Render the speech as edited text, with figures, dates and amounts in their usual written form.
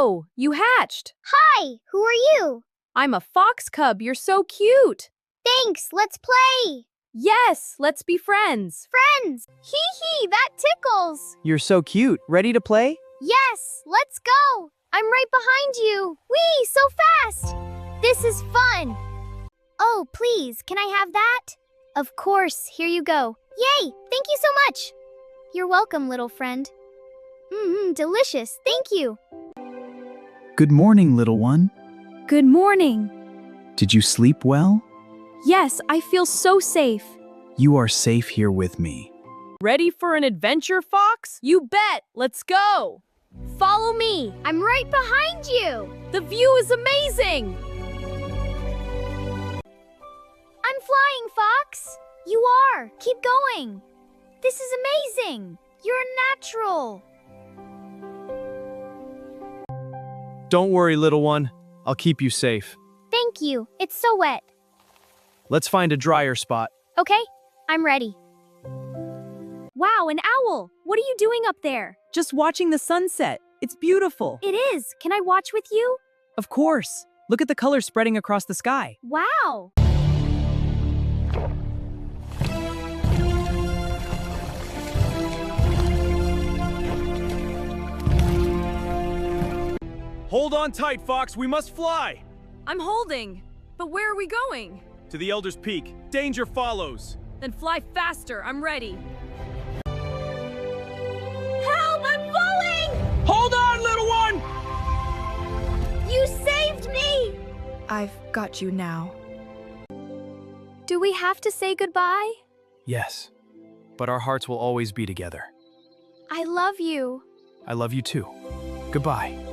Whoa, you hatched. Hi, who are you? I'm a fox cub. You're so cute. Thanks, let's play. Yes, let's be friends. Friends. Hee, that tickles. You're so cute. Ready to play? Yes, let's go. I'm right behind you. Whee, so fast. This is fun. Oh, please, can I have that? Of course, here you go. Yay, thank you so much. You're welcome, little friend. Delicious, thank you. Good morning, little one. Good morning. Did you sleep well? Yes, I feel so safe. You are safe here with me. Ready for an adventure, Fox? You bet. Let's go. Follow me. I'm right behind you. The view is amazing. I'm flying, Fox. You are. Keep going. This is amazing. You're a natural. Don't worry, little one. I'll keep you safe. Thank you. It's so wet. Let's find a drier spot. Okay, I'm ready. Wow, an owl. What are you doing up there? Just watching the sunset. It's beautiful. It is. Can I watch with you? Of course. Look at the colors spreading across the sky. Wow. Hold on tight, Fox. We must fly. I'm holding. But where are we going? To the Elder's Peak. Danger follows. Then fly faster. I'm ready. Help! I'm falling! Hold on, little one! You saved me! I've got you now. Do we have to say goodbye? Yes, but our hearts will always be together. I love you. I love you too. Goodbye.